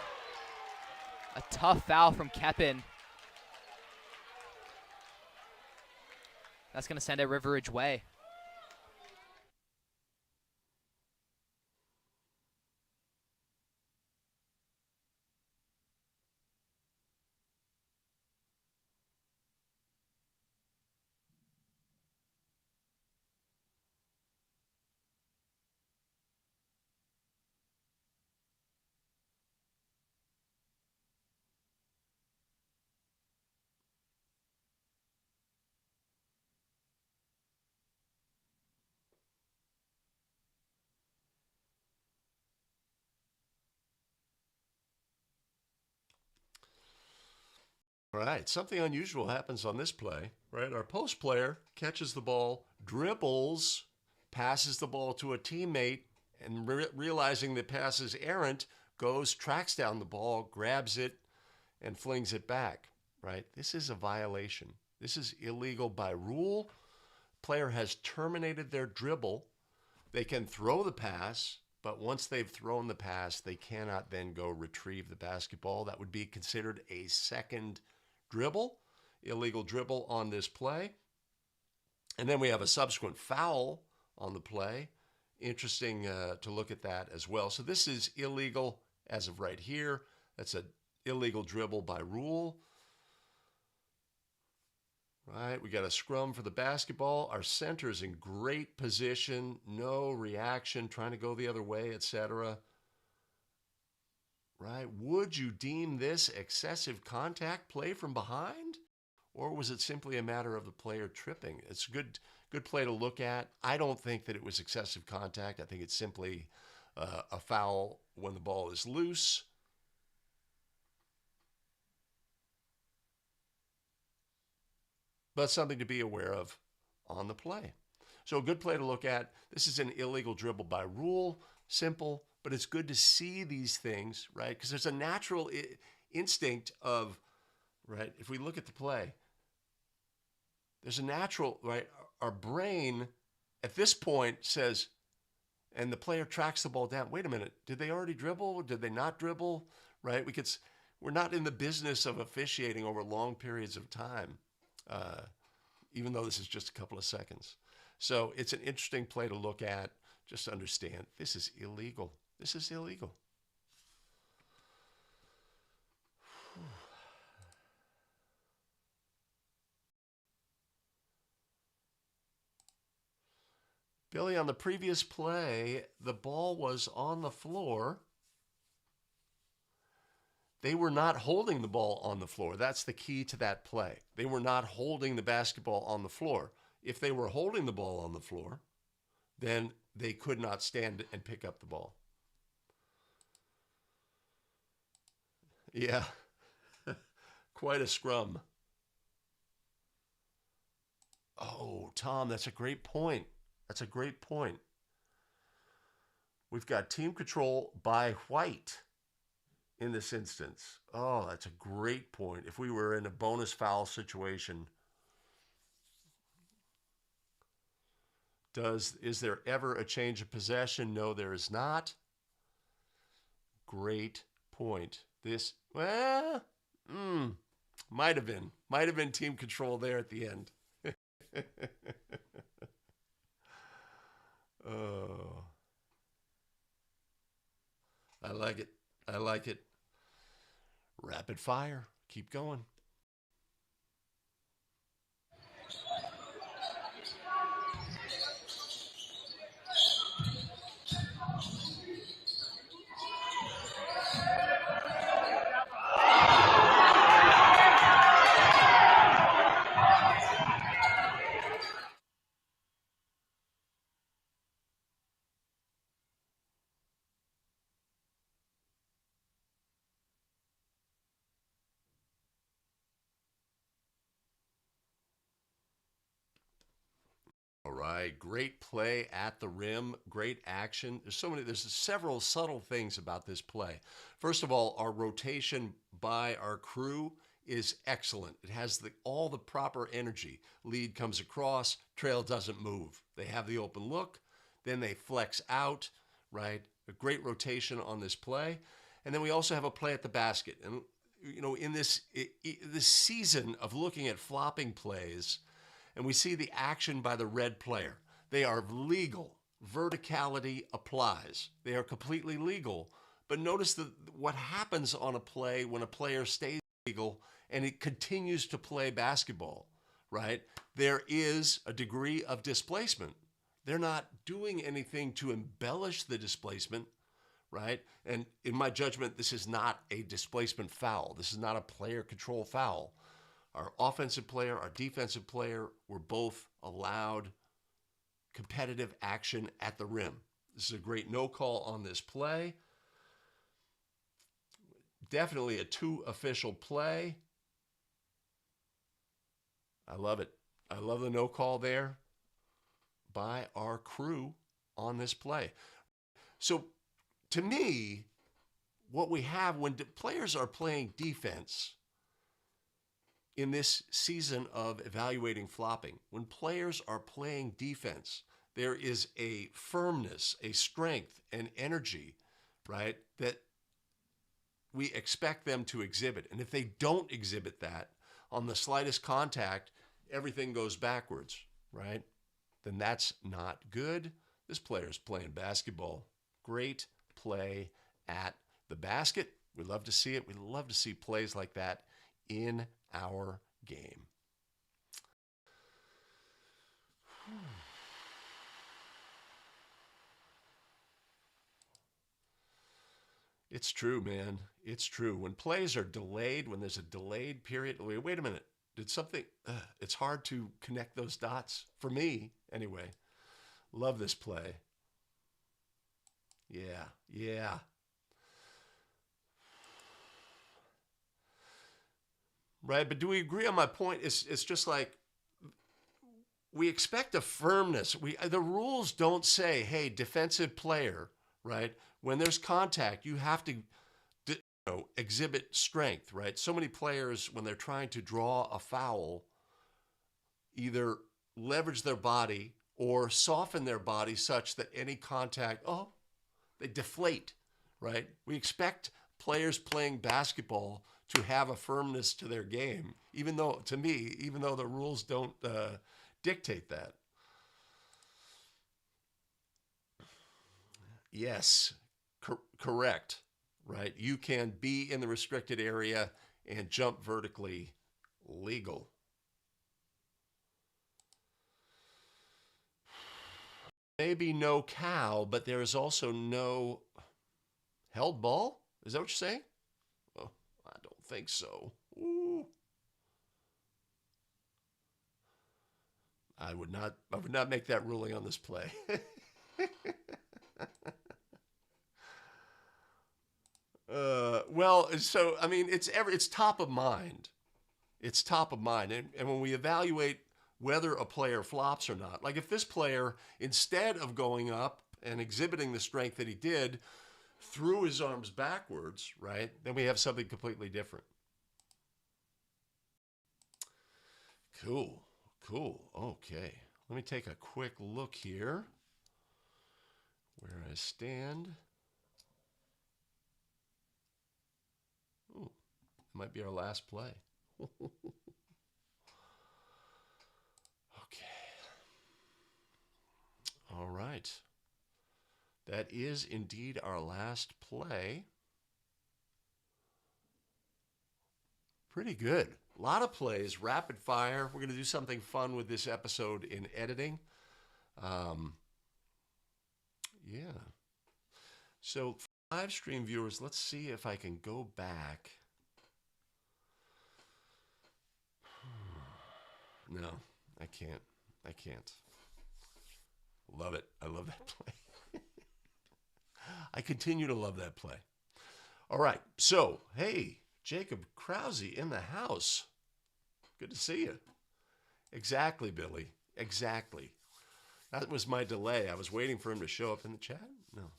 A tough foul from Keppen. That's going to send it River Ridge way. All right, something unusual happens on this play, right? Our post player catches the ball, dribbles, passes the ball to a teammate, and realizing the pass is errant, goes, tracks down the ball, grabs it, and flings it back, right? This is a violation. This is illegal by rule. Player has terminated their dribble. They can throw the pass, but once they've thrown the pass, they cannot then go retrieve the basketball. That would be considered a second dribble, illegal dribble on this play. And then we have a subsequent foul on the play. Interesting to look at that as well. So this is illegal as of right here. That's an illegal dribble by rule. Right, we got a scrum for the basketball. Our center's in great position, no reaction, trying to go the other way, etc. Right, would you deem this excessive contact play from behind? Or was it simply a matter of the player tripping? It's a good play to look at. I don't think that it was excessive contact. I think it's simply a foul when the ball is loose. But something to be aware of on the play. So a good play to look at. This is an illegal dribble by rule. Simple, but it's good to see these things, right? Because there's a natural instinct of, right, if we look at the play, there's a natural, right, our brain at this point says, and the player tracks the ball down. Wait a minute, did they already dribble? Did they not dribble? Right? We're not in the business of officiating over long periods of time. Even though this is just a couple of seconds. So it's an interesting play to look at. Just to understand, this is illegal. This is illegal. Billy, on the previous play, the ball was on the floor. They were not holding the ball on the floor. That's the key to that play. They were not holding the basketball on the floor. If they were holding the ball on the floor, then they could not stand and pick up the ball. Yeah, quite a scrum. Oh, Tom, that's a great point. That's a great point. We've got team control by White in this instance. Oh, that's a great point. If we were in a bonus foul situation, is there ever a change of possession? No, there is not. Great point. This, might have been team control there at the end. Oh, I like it. I like it. Rapid fire. Keep going. All right, great play at the rim, great action. There's several subtle things about this play. First of all, our rotation by our crew is excellent. It has all the proper energy. Lead comes across, trail doesn't move. They have the open look, then they flex out, right? A great rotation on this play. And then we also have a play at the basket. And, you know, in this season of looking at flopping plays, and we see the action by the red player, they are legal. Verticality applies. They are completely legal. But notice what happens on a play when a player stays legal and it continues to play basketball, right? There is a degree of displacement. They're not doing anything to embellish the displacement, right? And in my judgment, this is not a displacement foul. This is not a player control foul. Our offensive player, our defensive player were both allowed competitive action at the rim. This is a great no call on this play. Definitely a 2 official play. I love it. I love the no call there by our crew on this play. So to me, what we have when players are playing defense in this season of evaluating flopping, when players are playing defense, there is a firmness, a strength, an energy, right, that we expect them to exhibit. And if they don't exhibit that on the slightest contact, everything goes backwards, right? Then that's not good. This player's playing basketball. Great play at the basket. We love to see it. We love to see plays like that in our game. It's true, man. It's true. When plays are delayed, when there's a delayed period, wait a minute. Did something, it's hard to connect those dots. For me, anyway. Love this play. Yeah. Right, but do we agree on my point? It's just like we expect a firmness. The rules don't say, hey, defensive player, right? When there's contact, you have to exhibit strength, right? So many players, when they're trying to draw a foul, either leverage their body or soften their body such that any contact, they deflate, right? We expect players playing basketball to have a firmness to their game, even though the rules don't dictate that. Yes, correct, right? You can be in the restricted area and jump vertically, legal. Maybe no cow, but there is also no held ball? Is that what you're saying? Well, I don't think so. Ooh. I would not make that ruling on this play. Well, so I mean, it's top of mind. It's top of mind, and when we evaluate whether a player flops or not, like if this player, instead of going up and exhibiting the strength that he did, threw his arms backwards, right? Then we have something completely different. Cool. Okay, let me take a quick look here where I stand. Ooh, it might be our last play. Okay. All right. That is indeed our last play. Pretty good. A lot of plays, rapid fire. We're going to do something fun with this episode in editing. Yeah. So, live stream viewers, let's see if I can go back. No, I can't. Love it. I love that play. I continue to love that play. All right. So, hey, Jacob Krause in the house. Good to see you. Exactly, Billy. Exactly. That was my delay. I was waiting for him to show up in the chat. No.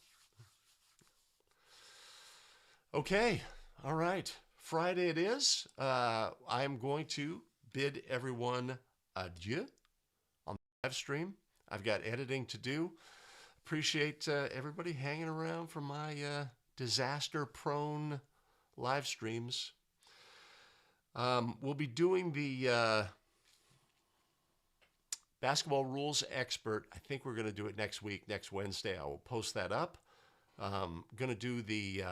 Okay. All right. Friday it is. I am going to bid everyone adieu on the live stream. I've got editing to do. appreciate everybody hanging around for my disaster-prone live streams. We'll be doing the basketball rules expert. I think we're going to do it next week, next Wednesday. I will post that up. Going to do the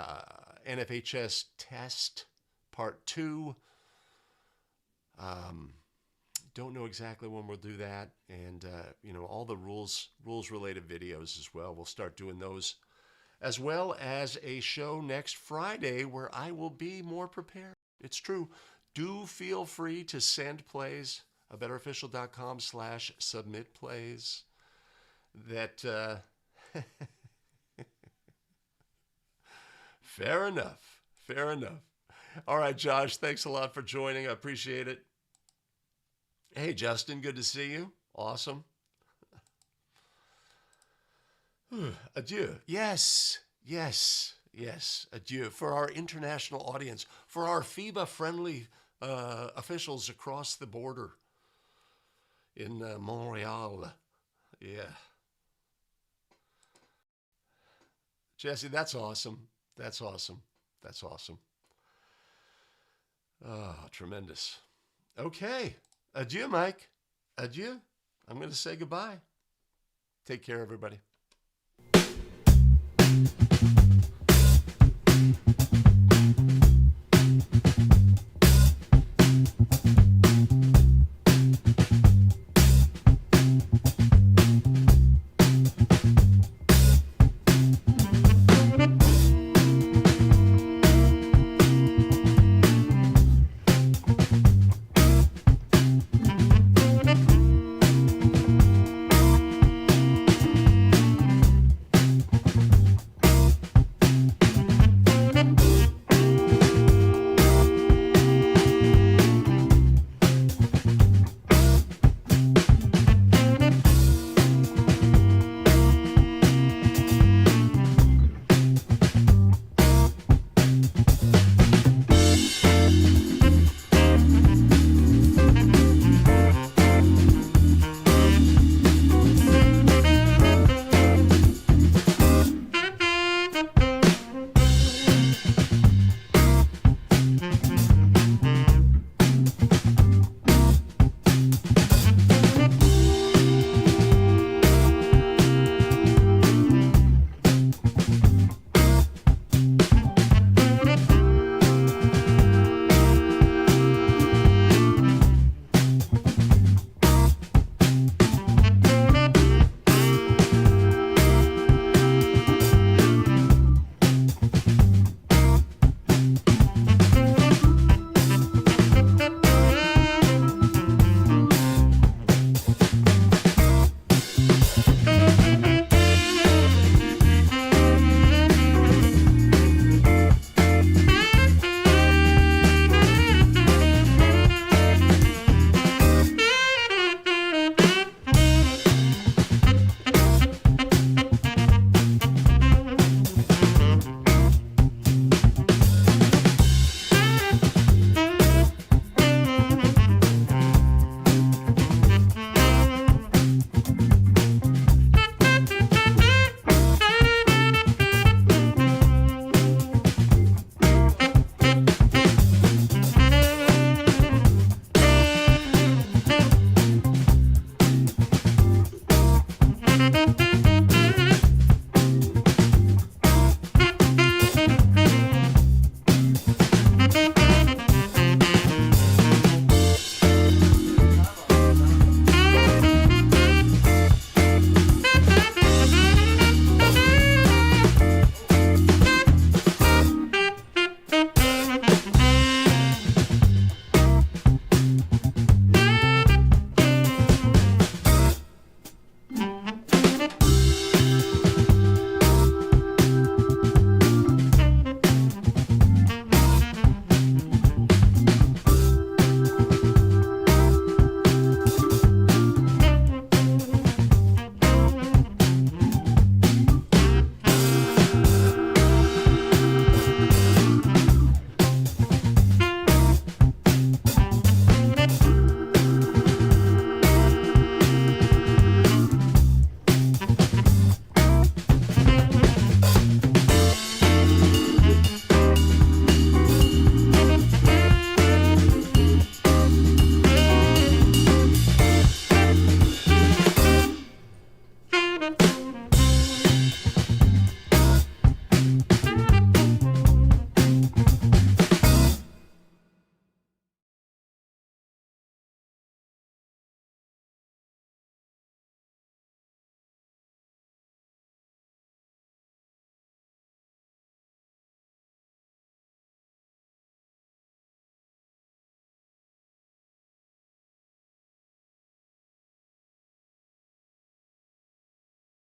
NFHS test part 2. Don't know exactly when we'll do that, and all the rules related videos as well. We'll start doing those, as well as a show next Friday where I will be more prepared. It's true. Do feel free to send plays, betterofficial.com/submit plays. That fair enough. Fair enough. All right, Josh, thanks a lot for joining. I appreciate it. Hey, Justin, good to see you. Awesome. Adieu. Yes. Adieu. For our international audience, for our FIBA-friendly officials across the border in Montreal. Yeah. Jesse, that's awesome. That's awesome. Oh, tremendous. Okay. Adieu, Mike. Adieu. I'm going to say goodbye. Take care, everybody.